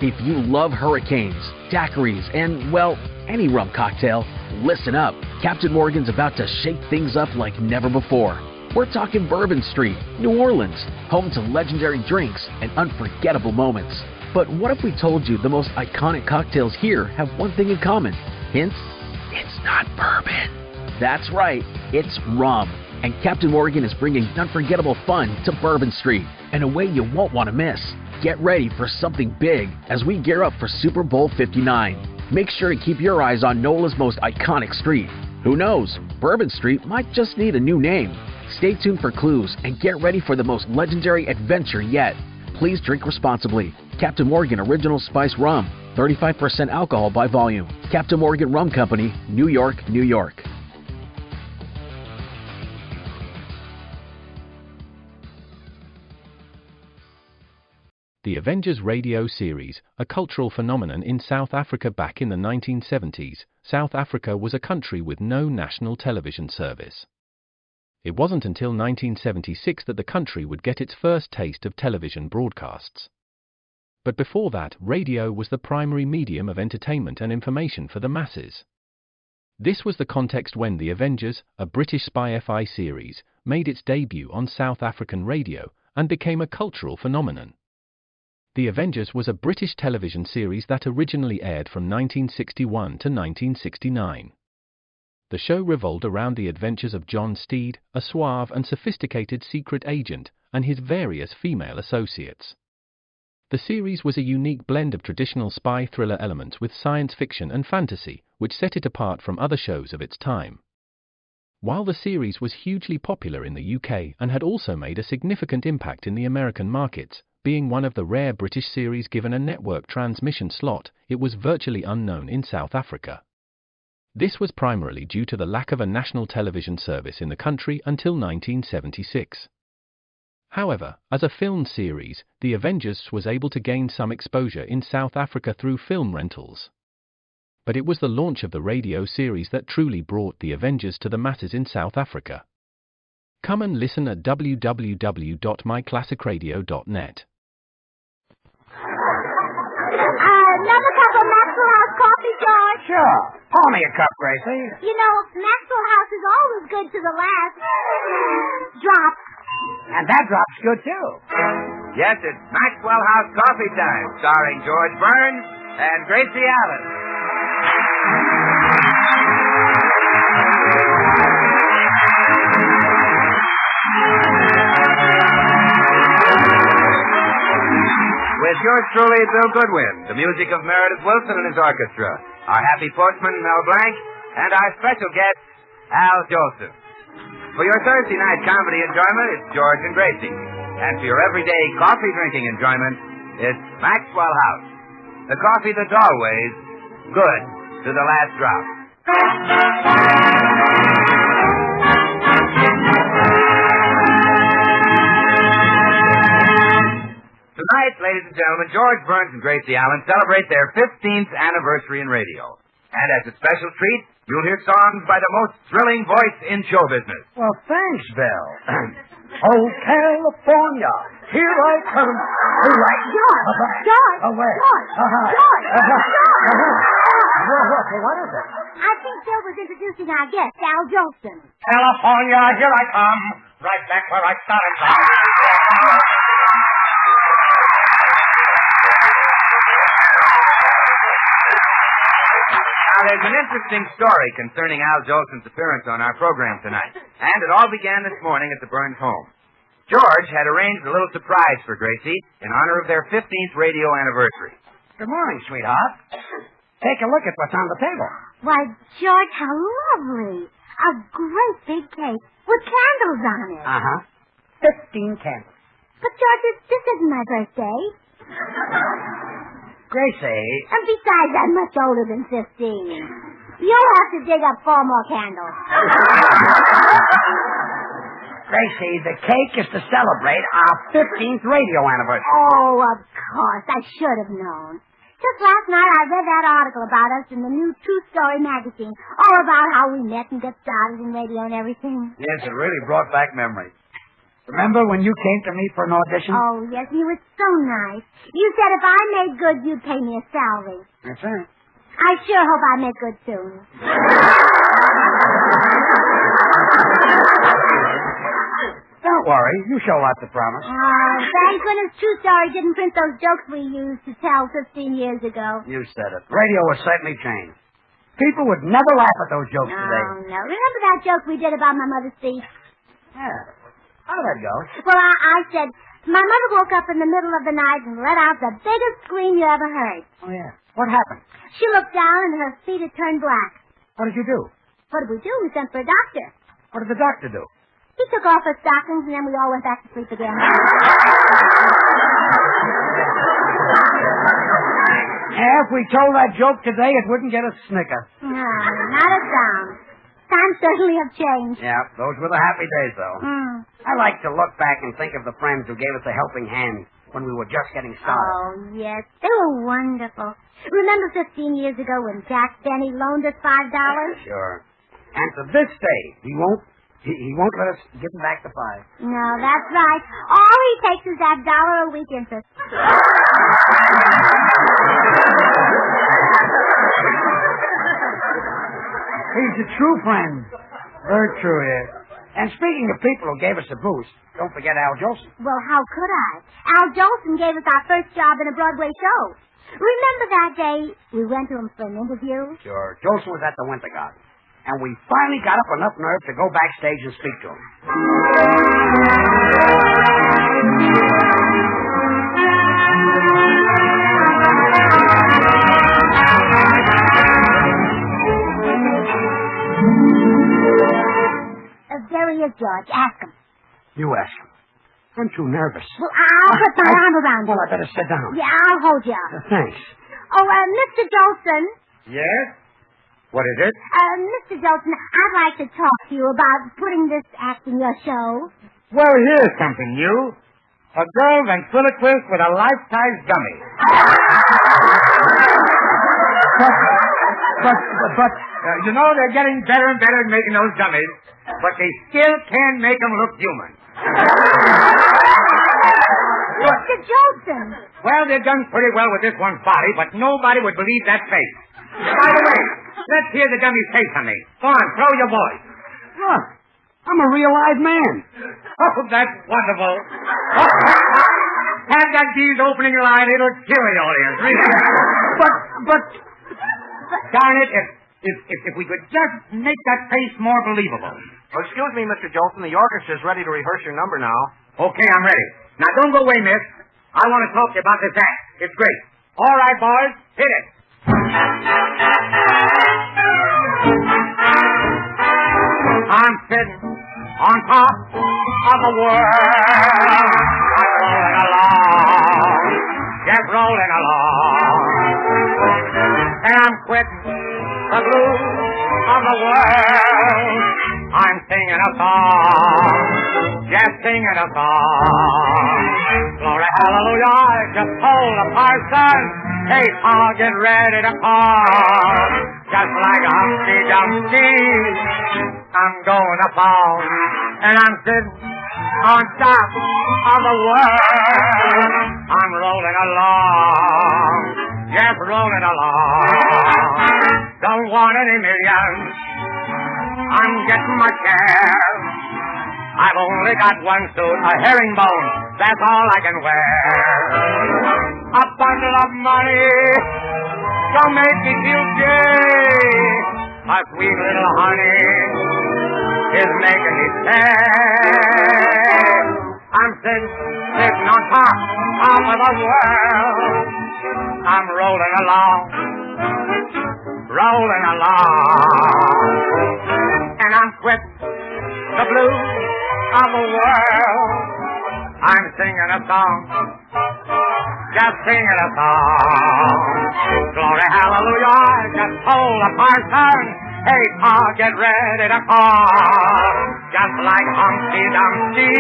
If you love hurricanes, daiquiris, and, well, any rum cocktail, listen up. Captain Morgan's about to shake things up like never before. We're talking Bourbon Street, New Orleans, home to legendary drinks and unforgettable moments. But what if we told you the most iconic cocktails here have one thing in common? Hint? It's not bourbon. That's right, it's rum. And Captain Morgan is bringing unforgettable fun to Bourbon Street in a way you won't want to miss. Get ready for something big as we gear up for Super Bowl 59. Make sure to keep your eyes on NOLA's most iconic street. Who knows, Bourbon Street might just need a new name. Stay tuned for clues and get ready for the most legendary adventure yet. Please drink responsibly. Captain Morgan Original Spice Rum, 35% alcohol by volume. Captain Morgan Rum Company, New York, New York. The Avengers radio series, a cultural phenomenon in South Africa back in the 1970s. South Africa was a country with no national television service. It wasn't until 1976 that the country would get its first taste of television broadcasts. But before that, radio was the primary medium of entertainment and information for the masses. This was the context when The Avengers, a British spy-fi series, made its debut on South African radio and became a cultural phenomenon. The Avengers was a British television series that originally aired from 1961 to 1969. The show revolved around the adventures of John Steed, a suave and sophisticated secret agent, and his various female associates. The series was a unique blend of traditional spy thriller elements with science fiction and fantasy, which set it apart from other shows of its time. While the series was hugely popular in the UK and had also made a significant impact in the American markets, being one of the rare British series given a network transmission slot, it was virtually unknown in South Africa. This was primarily due to the lack of a national television service in the country until 1976. However, as a film series, The Avengers was able to gain some exposure in South Africa through film rentals. But it was the launch of the radio series that truly brought The Avengers to the masses in South Africa. Come and listen at www.myclassicradio.net. Another cup of Maxwell House coffee, George? Sure. Pour me a cup, Gracie. You know, Maxwell House is always good to the last drop. And that drop's good, too. Yes, it's Maxwell House coffee time, starring George Burns and Gracie Allen. With yours truly, Bill Goodwin, the music of Meredith Wilson and his orchestra, our happy postman, Mel Blanc, and our special guest, Al Jolson. For your Thursday night comedy enjoyment, it's George and Gracie. And for your everyday coffee-drinking enjoyment, it's Maxwell House, the coffee that's always good to the last drop. Tonight, ladies and gentlemen, George Burns and Gracie Allen celebrate their 15th anniversary in radio. And as a special treat, you'll hear songs by the most thrilling voice in show business. Well, thanks, Bill. Oh, California, here I come. All right. George! Away. George! What is it? I think Bill was introducing our guest, Al Jolson. California, here I come. Right back where I started from. Now, there's an interesting story concerning Al Jolson's appearance on our program tonight. And it all began this morning at the Burns home. George had arranged a little surprise for Gracie in honor of their 15th radio anniversary. Good morning, sweetheart. Take a look at what's on the table. Why, George, how lovely. A great big cake with candles on it. 15 candles. But, George, this isn't my birthday. Gracie. And besides, I'm much older than 15. You'll have to dig up 4 more candles. Gracie, the cake is to celebrate our 15th radio anniversary. Oh, of course. I should have known. Just last night I read that article about us in the new 2-story magazine, all about how we met and got started in radio and everything. Yes, it really brought back memories. Remember when you came to me for an audition? Oh, yes, you were so nice. You said if I made good, you'd pay me a salary. That's right. I sure hope I make good soon. Don't worry. You show lots of promise. Oh, thank goodness True Story didn't print those jokes we used to tell 15 years ago. You said it. Radio has certainly changed. People would never laugh at those jokes today. No. Remember that joke we did about my mother's feet? Yeah. How'd that go? Well, I said, my mother woke up in the middle of the night and let out the biggest scream you ever heard. Oh, yeah. What happened? She looked down and her feet had turned black. What did you do? What did we do? We sent for a doctor. What did the doctor do? He took off her stockings and then we all went back to sleep again. Yeah, if we told that joke today, it wouldn't get a snicker. No, not a sound. Times certainly have changed. Yeah, those were the happy days, though. I like to look back and think of the friends who gave us a helping hand when we were just getting started. Oh, yes. They were wonderful. Remember 15 years ago when Jack Benny loaned us $5? Sure. And to this day, he won't let us give him back the $5. No, that's right. All he takes is that $1 a week interest. He's a true friend. Very true, yeah. And speaking of people who gave us a boost, don't forget Al Jolson. Well, how could I? Al Jolson gave us our first job in a Broadway show. Remember that day we went to him for an interview? Sure. Jolson was at the Winter Garden. And we finally got up enough nerve to go backstage and speak to him. There he is, George. Ask him. You ask him. I'm too nervous. Well, I'll put my arm around you. Well, I better sit down. Yeah, I'll hold you up. Thanks. Oh, Mr. Jolson. Yes? What is it? Mr. Jolson, I'd like to talk to you about putting this act in your show. Well, here's something new. A girl ventriloquist with a life-size dummy. But, you know, they're getting better and better at making those dummies, but they still can't make them look human. Mr. Jolson. Well, they've done pretty well with this one's body, but nobody would believe that face. By the way, let's hear the dummy's face on me. Go on, throw your voice. look, I'm a real live man. Oh, that's wonderful. Have that bee's opening line. It'll kill the audience, really. But... Darn it, if we could just make that face more believable. Oh, excuse me, Mr. Jolson. The orchestra's ready to rehearse your number now. Okay, I'm ready. Now, don't go away, miss. I want to talk to you about this act. It's great. All right, boys, hit it. I'm sitting on top of the world. I'm rolling along, just rolling along. And I'm quitting the blues of the world. I'm singing a song, just singing a song. Glory, hallelujah, I just told the parson, hey, I'll get ready to call. Just like Humpty Dumpty, I'm going to fall. And I'm sitting on top of the world. I'm rolling along, just rolling along. Don't want any millions, I'm getting my share. I've only got one suit, a herringbone, that's all I can wear. A bundle of money, don't make me feel gay. My sweet little honey is making me sad. I'm sitting on top of the world. I'm rolling along, rolling along. And I'm quit the blues of the world. I'm singing a song, just singing a song. Glory, hallelujah, I just told the parson, hey, Pa, get ready to call. Just like Humpty Dumpty,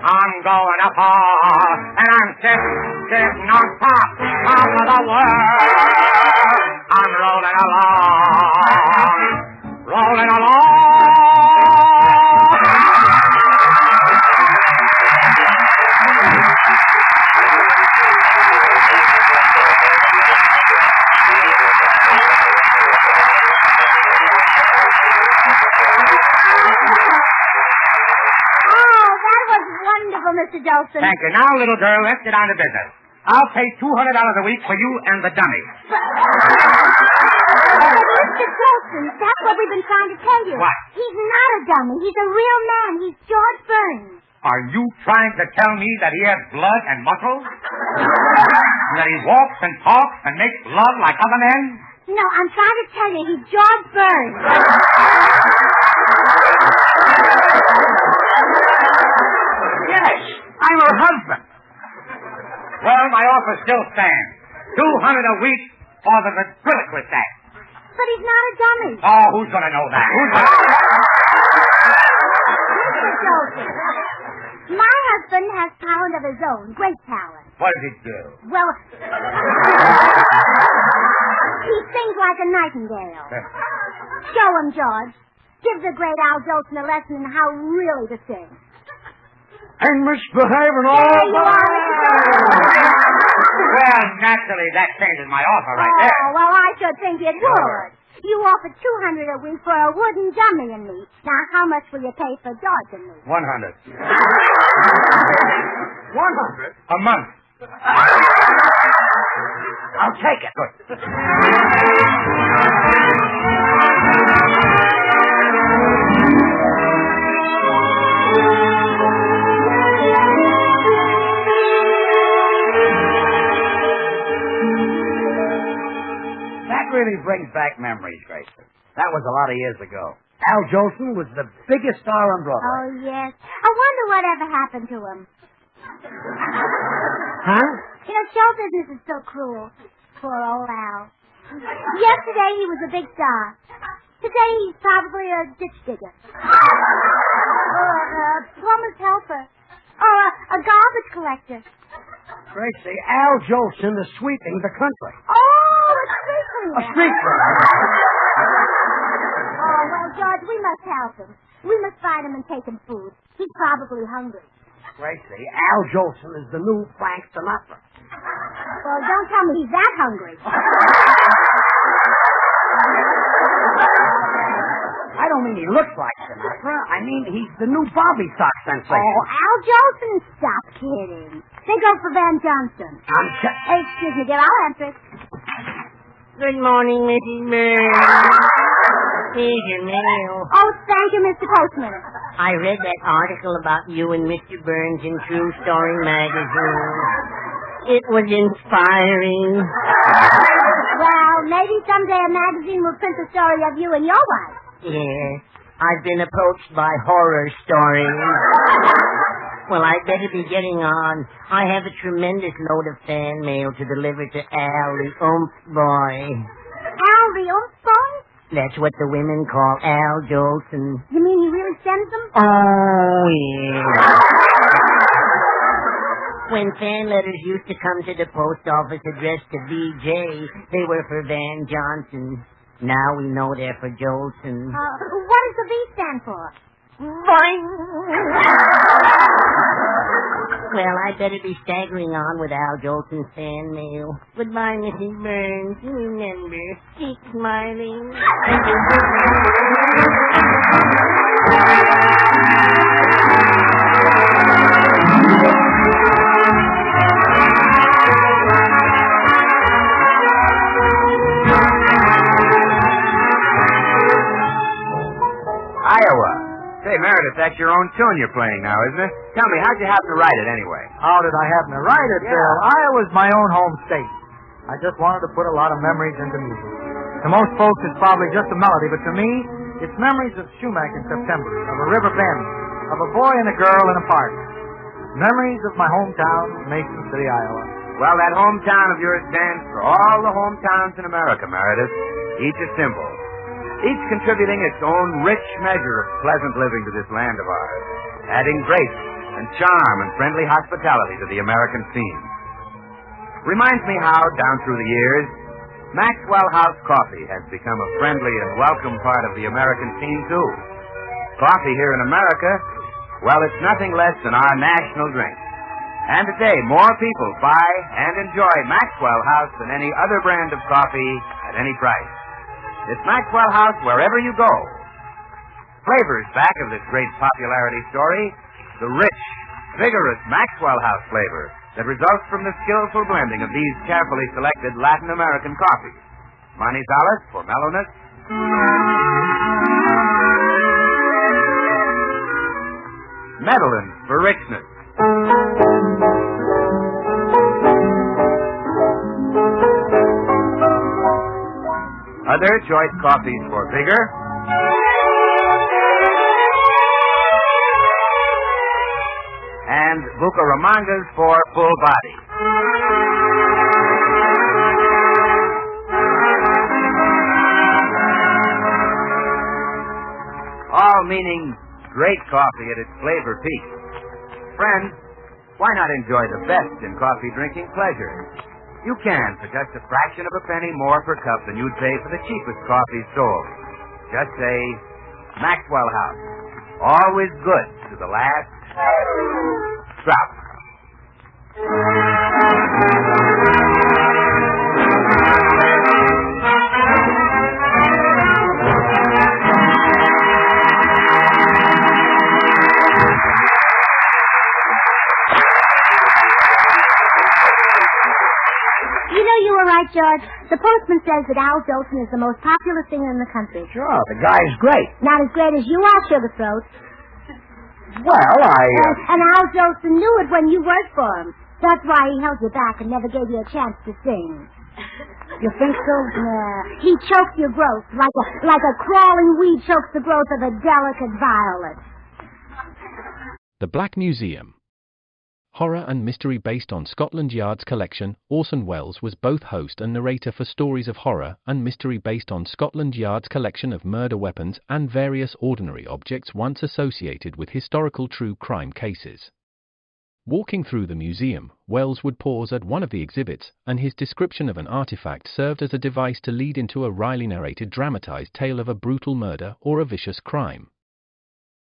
I'm going to fall. And I'm sitting on top of the world. I'm rolling along, rolling along. Mr. Jolson. Thank you. Now, little girl, let's get on to business. I'll pay $200 a week for you and the dummy. Mr. Jolson, that's what we've been trying to tell you. What? He's not a dummy. He's a real man. He's George Burns. Are you trying to tell me that he has blood and muscle? That he walks and talks and makes love like other men? No, I'm trying to tell you, he's George Burns. Yes, I'm her husband. Well, my offer still stands. $200 a week for the ventriloquist act. But he's not a dummy. Oh, who's going to know that? Mr. Jolson, my husband has talent of his own, great talent. What does he do? Well, he sings like a nightingale. Show him, George. Give the great Al Jolson a lesson in how really to sing. And misbehaving all There you are, Mr. Jolson. Well, naturally, that changes my offer right there. Oh, well, I should think it would. You offer $200 a week for a wooden dummy and me. Now, how much will you pay for George and me? 100. 100? A month. I'll take it. Good. That really brings back memories, Grayson. That was a lot of years ago. Al Jolson was the biggest star on Broadway. Oh, yes. I wonder whatever happened to him. Huh? You know, show business is so cruel. Poor old Al. Yesterday he was a big star. Today he's probably a ditch digger. Or a plumber's helper. Or a garbage collector. Gracie, Al Jolson is sweeping the country. Oh, a street cleaner. A street cleaner. Oh, well, George, we must help him. We must find him and take him food. He's probably hungry. Gracie, Al Jolson is the new Frank Sinatra. Well, don't tell me he's that hungry. I don't mean he looks like Sinatra. I mean he's the new Bobby sock sensation. Oh, Al Jolson, stop kidding. They go for Van Johnson. Hey, excuse me, dear, I'll answer it. Good morning, Mrs. Burns. Here's your mail. Oh, thank you, Mr. Postman. I read that article about you and Mr. Burns in True Story magazine. It was inspiring. Well, maybe someday a magazine will print a story of you and your wife. Yes, I've been approached by horror stories. Well, I'd better be getting on. I have a tremendous load of fan mail to deliver to Al, the oomph boy. Al, the oomph boy? That's what the women call Al Jolson. You mean he really sends them? Oh, yeah. When fan letters used to come to the post office addressed to VJ, they were for Van Johnson. Now we know they're for Jolson. What does the V stand for? Boing! Well, I'd better be staggering on with Al Jolson's fan mail. Goodbye, Mrs. Burns. Remember, keep smiling. Iowa. Say, Meredith, that's your own tune you're playing now, isn't it? Tell me, how'd you happen to write it anyway? How did I happen to write it, Bill? Iowa's my own home state. I just wanted to put a lot of memories into music. To most folks, it's probably just a melody, but to me, it's memories of Sumac in September, of a river bend, of a boy and a girl in a park. Memories of my hometown, Mason City, Iowa. Well, that hometown of yours stands for all the hometowns in America, Meredith. Each a symbol. Each contributing its own rich measure of pleasant living to this land of ours, adding grace and charm and friendly hospitality to the American scene. Reminds me how, down through the years, Maxwell House coffee has become a friendly and welcome part of the American scene, too. Coffee here in America, well, it's nothing less than our national drink. And today, more people buy and enjoy Maxwell House than any other brand of coffee at any price. It's Maxwell House wherever you go. Flavors back of this great popularity story: the rich, vigorous Maxwell House flavor that results from the skillful blending of these carefully selected Latin American coffees. Manizales for mellowness. Medellin for richness. Other choice coffees for vigor. And Bucaramangas for full body. All meaning great coffee at its flavor peak. Friends, why not enjoy the best in coffee drinking pleasure? You can for just a fraction of a penny more per cup than you'd pay for the cheapest coffee sold. Just say, Maxwell House. Always good to the last drop. George, the postman says that Al Jolson is the most popular singer in the country. Sure, the guy's great. Not as great as you are, Sugarthroat. Well, And Al Jolson knew it when you worked for him. That's why he held you back and never gave you a chance to sing. You think so? Yeah. He choked your growth like a crawling weed chokes the growth of a delicate violet. The Black Museum. Horror and mystery based on Scotland Yard's collection, Orson Welles was both host and narrator for stories of horror and mystery based on Scotland Yard's collection of murder weapons and various ordinary objects once associated with historical true crime cases. Walking through the museum, Welles would pause at one of the exhibits, and his description of an artifact served as a device to lead into a wryly narrated dramatized tale of a brutal murder or a vicious crime.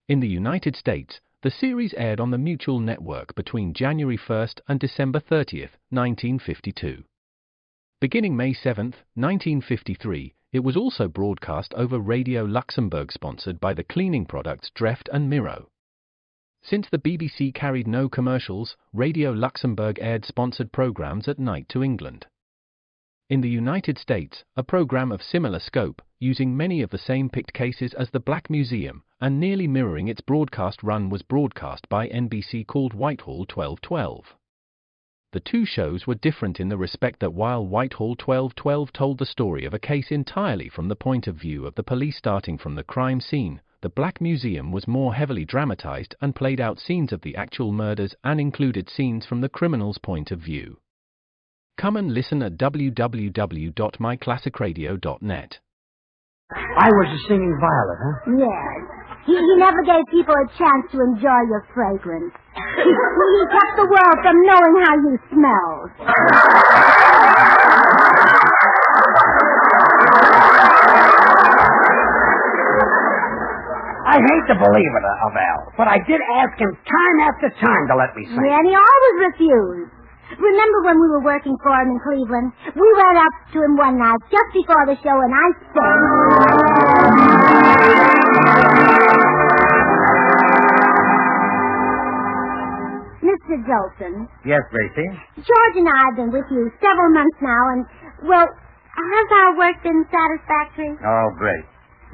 In the United States, the series aired on the Mutual Network between January 1st and December 30th, 1952. Beginning May 7th, 1953, it was also broadcast over Radio Luxembourg sponsored by the cleaning products Dreft and Miro. Since the BBC carried no commercials, Radio Luxembourg aired sponsored programs at night to England. In the United States, a program of similar scope, using many of the same picked cases as the Black Museum, and nearly mirroring its broadcast run, was broadcast by NBC called Whitehall 1212. The two shows were different in the respect that while Whitehall 1212 told the story of a case entirely from the point of view of the police starting from the crime scene, the Black Museum was more heavily dramatized and played out scenes of the actual murders and included scenes from the criminal's point of view. Come and listen at www.myclassicradio.net. I was a singing violet, huh? Yes. He never gave people a chance to enjoy your fragrance. He kept the world from knowing how you smelled. I hate to believe it of Al, but I did ask him time after time to let me sing. Yeah, and he always refused. Remember when we were working for him in Cleveland? We went up to him one night just before the show, and I said, Mr. Jolson. Yes, Gracie? George and I have been with you several months now, and, well, has our work been satisfactory? Oh, great.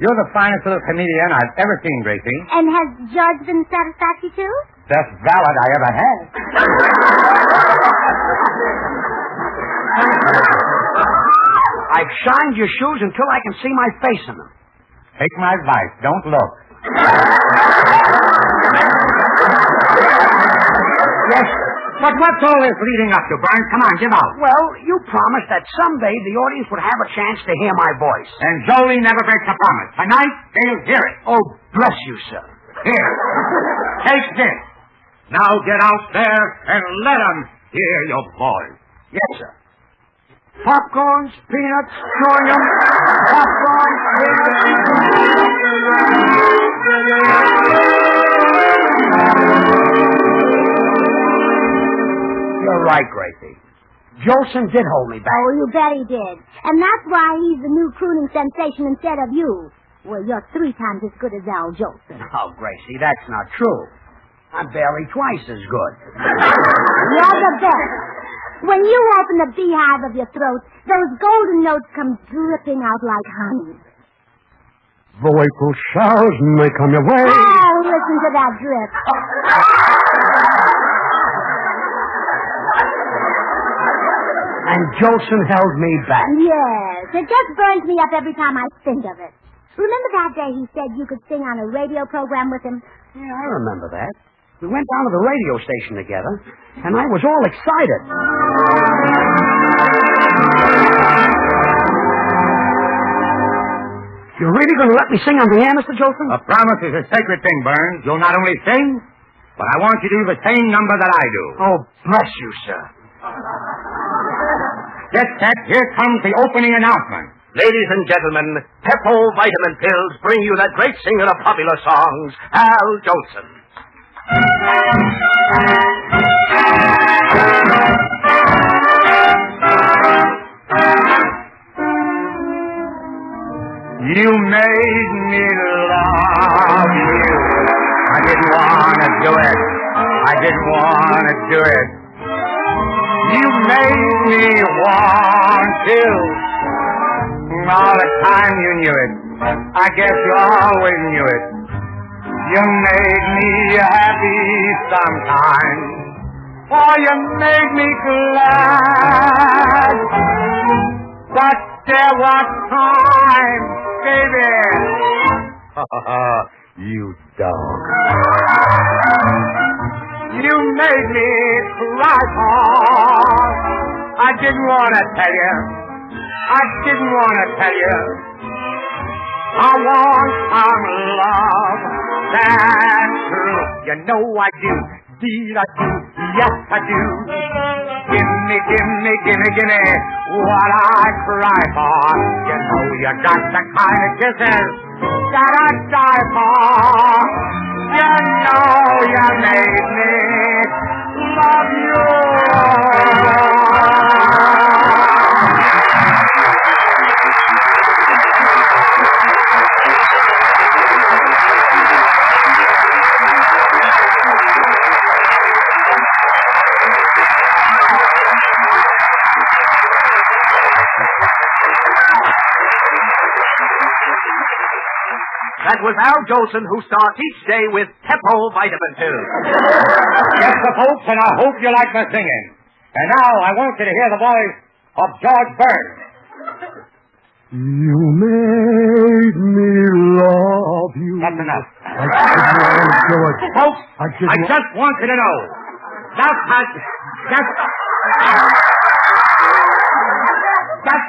You're the finest little comedian I've ever seen, Gracie. And has George been satisfactory, too? Best ballad I ever had. I've shined your shoes until I can see my face in them. Take my advice. Don't look. Yes, sir. But what's all this leading up to, Burns? Come on, give out. Well, you promised that someday the audience would have a chance to hear my voice. And Jolie never breaks a promise. Tonight, they'll hear it. Oh, bless you, sir. Here. Take this. Now get out there and let them hear your voice. Yes, sir. Popcorns, peanuts, chewing-gum, popcorn, You're right, Gracie. Jolson did hold me back. Oh, you bet he did. And that's why he's the new crooning sensation instead of you. Well, you're 3 times as good as Al Jolson. Oh, Gracie, that's not true. I'm barely twice as good. You're the best. When you open the beehive of your throat, those golden notes come dripping out like honey. The April showers may come your way. Oh, listen to that drip. And Jolson held me back. Yes, it just burns me up every time I think of it. Remember that day he said you could sing on a radio program with him? Yeah, I remember that. We went down to the radio station together, and I was all excited. You're really going to let me sing on the air, Mr. Jolson? A promise is a sacred thing, Burns. You'll not only sing, but I want you to do the same number that I do. Oh, bless you, sir. Get set. Here comes the opening announcement. Ladies and gentlemen, Peppo Vitamin Pills bring you that great singer of popular songs, Al Jolson. You made me love you. I didn't want to do it. I didn't want to do it. You made me want to. All the time you knew it. I guess you always knew it. You made me happy sometimes. Oh, you made me glad. But there was times, baby. You dog. You made me cry hard. I didn't want to tell you. I didn't want to tell you. I want some love that's true. You know I do. Indeed I do. Yes, I do. Gimme, gimme, gimme, gimme what I cry for. You know you got the kind of kisses that I die for. You know you made me love you. That was Al Jolson, who starts each day with Peppo Vitamin Pills. Yes, the folks, and I hope you like my singing. And now I want you to hear the voice of George Burns. You made me love you. That's enough. Folks, I just want you to know. That's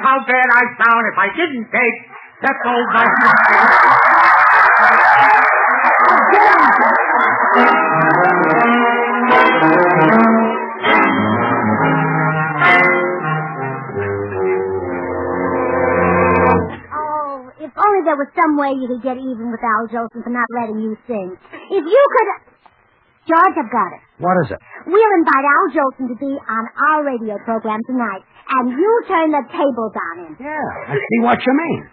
how bad I sound if I didn't take Peppo Vitamin Pills. If only there was some way you could get even with Al Jolson for not letting you sing. If you could... George, I've got it. What is it? We'll invite Al Jolson to be on our radio program tonight, and you turn the tables on him. Yeah, I see what you mean.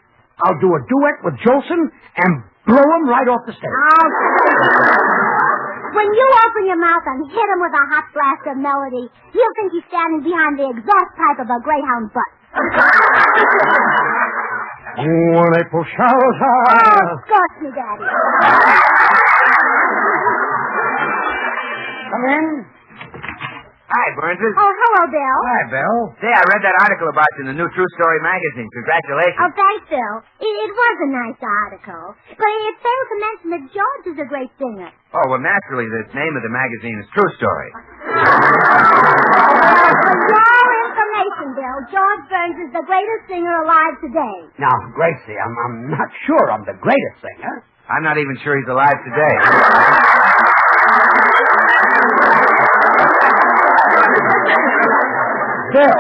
I'll do a duet with Jolson and blow him right off the stage. When you open your mouth and hit him with a hot blast of melody, he'll think he's standing behind the exhaust pipe of a Greyhound bus. When April showers Oh, scorch me, Daddy. Come in. Hi, Burnses. Oh, hello, Bill. Hi, Bill. Say, I read that article about you in the new True Story magazine. Congratulations. Oh, thanks, Bill. It was a nice article. But it failed to mention that George is a great singer. Oh, well, naturally, the name of the magazine is True Story. For your information, Bill, George Burns is the greatest singer alive today. Now, Gracie, I'm not sure I'm the greatest singer. I'm not even sure he's alive today. Bill,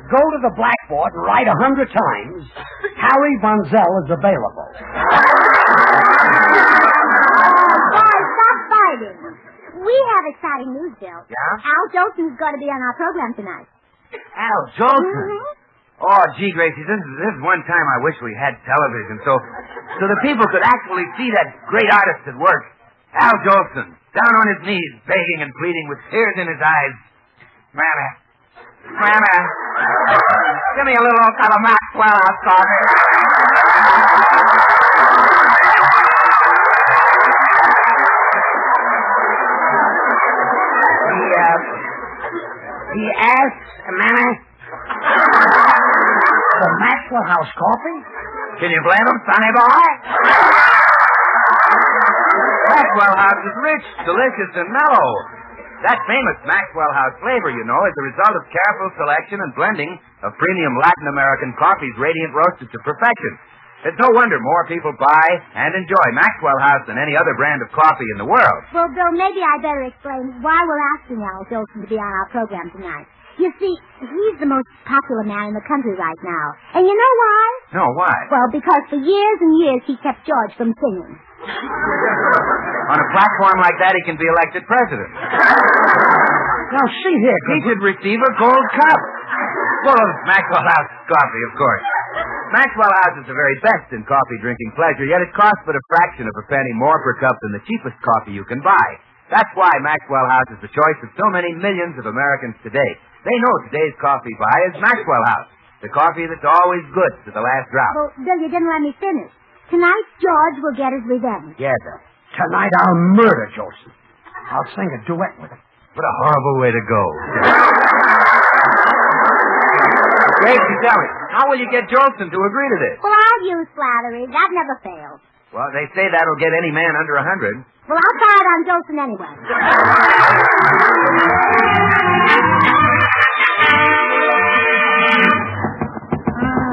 go to the blackboard and write 100 times, Harry Von Zell is available. Boys, stop fighting. We have exciting news, Bill. Yeah? Al Jolson's going to be on our program tonight. Al Jolson? Mm-hmm. Oh, gee, Gracie, this is one time I wish we had television so the people could actually see that great artist at work. Al Jolson, down on his knees, begging and pleading with tears in his eyes. Mammy, give me a little of Maxwell House coffee. He asked, Mammy, for Maxwell House coffee? Can you blame him, sonny boy? Maxwell House is rich, delicious, and mellow. That famous Maxwell House flavor, you know, is the result of careful selection and blending of premium Latin American coffees radiant roasted to perfection. It's no wonder more people buy and enjoy Maxwell House than any other brand of coffee in the world. Well, Bill, maybe I better explain why we're asking Al Jolson to be on our program tonight. You see, he's the most popular man in the country right now. And you know why? No, why? Well, because for years and years he kept George from singing. On a platform like that, he can be elected president. Now, see here, He should receive a gold cup. Full of Maxwell House coffee, of course. Maxwell House is the very best in coffee-drinking pleasure, yet it costs but a fraction of a penny more per cup than the cheapest coffee you can buy. That's why Maxwell House is the choice of so many millions of Americans today. They know today's coffee buy is Maxwell House, the coffee that's always good to the last drop. Well, Bill, you didn't let me finish. Tonight, George will get his revenge. Yes, sir. Tonight I'll murder Jolson. I'll sing a duet with him. What a horrible way to go. Gracie, tell me, how will you get Jolson to agree to this? Well, I'll use flattery. That never fails. Well, they say that'll get any man under 100. Well, I'll try it on Jolson anyway.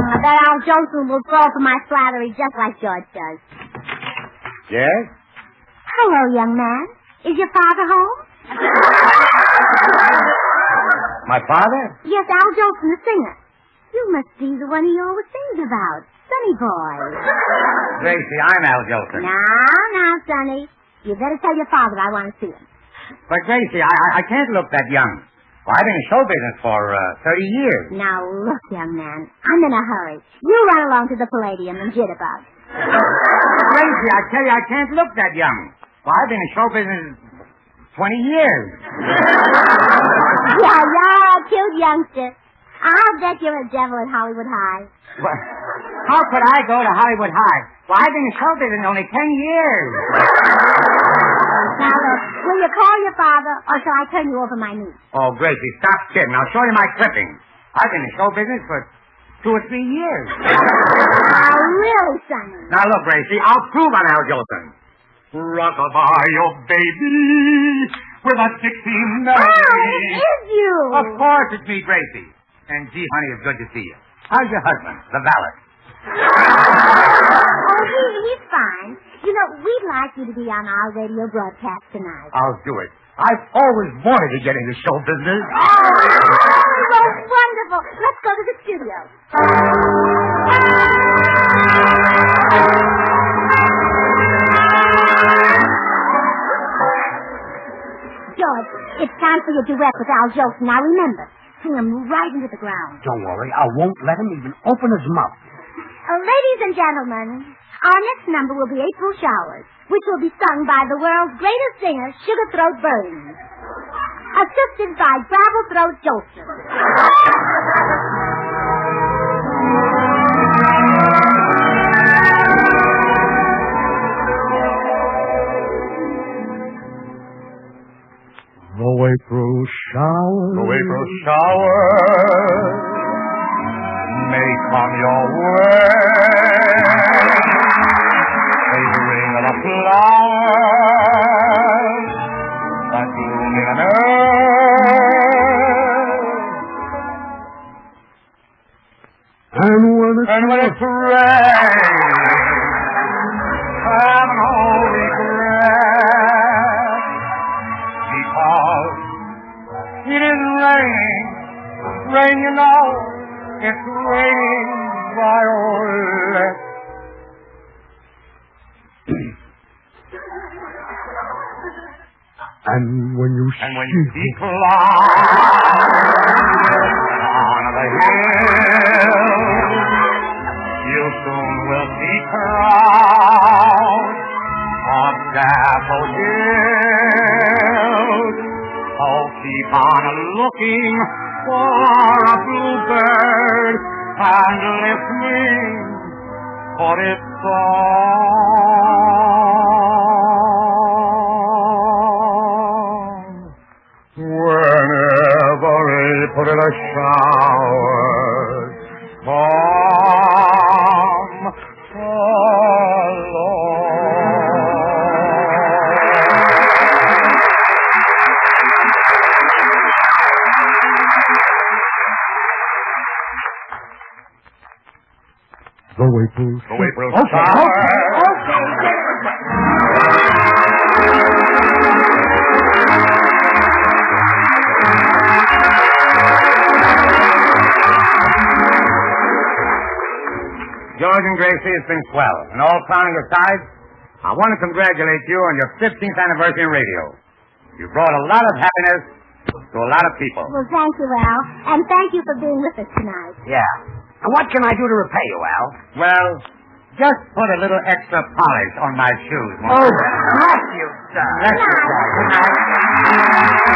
I bet Al Jolson will fall for my flattery just like George does. Yes? Hello, young man. Is your father home? My father? Yes, Al Jolson, the singer. You must be the one he always sings about. Sonny boy. Gracie, I'm Al Jolson. Now, Sonny. You better tell your father I want to see him. But, Gracie, I can't look that young. Well, I've been in show business for 30 years. Now, look, young man. I'm in a hurry. You run along to the Palladium and jitterbug. Gracie, I tell you, I can't look that young. Well, I've been in show business 20 years. Yeah, you're a cute youngster. I'll bet you're a devil at Hollywood High. Well, how could I go to Hollywood High? Well, I've been in show business only 10 years. Now, look, will you call your father, or shall I turn you over my niece? Oh, Gracie, stop kidding. I'll show you my clippings. I've been in show business for 2 or 3 years. Now, really, Sonny. Now, look, Gracie, I'll prove I'm Al Jolson. Rock-a-bye, oh, baby, with a Dixie melody. Oh, it is you. Of course, it's me, Gracie. And, gee, honey, it's good to see you. How's your husband, the valet? Oh, he's fine. You know, we'd like you to be on our radio broadcast tonight. I'll do it. I've always wanted to get into show business. Oh, wonderful. Let's go to the studio. George, it's time for your duet with Al Jolson. Now, remember, sing him right into the ground. Don't worry. I won't let him even open his mouth. Ladies and gentlemen, our next number will be April Showers, which will be sung by the world's greatest singer, Sugar Throat Burns, assisted by Gravel Throat Jolson. The April showers. The April showers may come your way, favoring the flowers that bloom in an earth. And when it's rain, have no regret, because it is raining, rain, you know, it's raining violets. And when you see clouds on the hill, you soon will see crowds of daffodils. looking for a bluebird and listening for its song. Whenever April showers come along. Go April. Go April Okay. George and Gracie has been swell. And all clowning aside, I want to congratulate you on your 15th anniversary in radio. You brought a lot of happiness to a lot of people. Well, thank you, Al. And thank you for being with us tonight. Yeah. And what can I do to repay you, Al? Well, just put a little extra polish on my shoes. Oh, bless you, sir. Bless you, sir. Good night.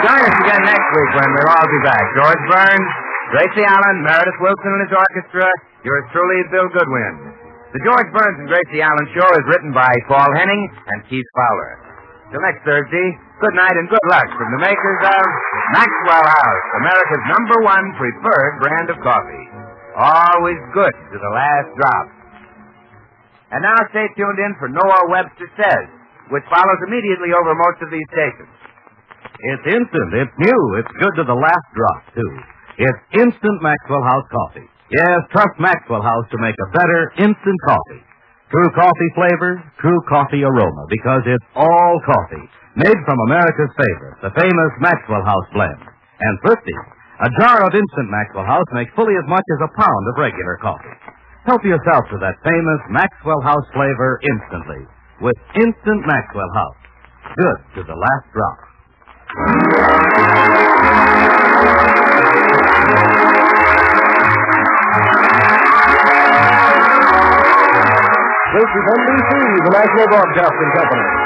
Join us again next week when we'll all be back. George Burns, Gracie Allen, Meredith Wilson and his orchestra, yours truly, Bill Goodwin. The George Burns and Gracie Allen Show is written by Paul Henning and Keith Fowler. Till next Thursday, good night and good luck from the makers of Maxwell House, America's #1 preferred brand of coffee. Always good to the last drop. And now stay tuned in for Noah Webster Says, which follows immediately over most of these stations. It's instant, it's new, it's good to the last drop, too. It's instant Maxwell House coffee. Yes, trust Maxwell House to make a better instant coffee. True coffee flavor, true coffee aroma, because it's all coffee, made from America's favorite, the famous Maxwell House blend. And thrifty, a jar of instant Maxwell House makes fully as much as a pound of regular coffee. Help yourself to that famous Maxwell House flavor instantly with instant Maxwell House. Good to the last drop. This is NBC, the National Broadcasting Company.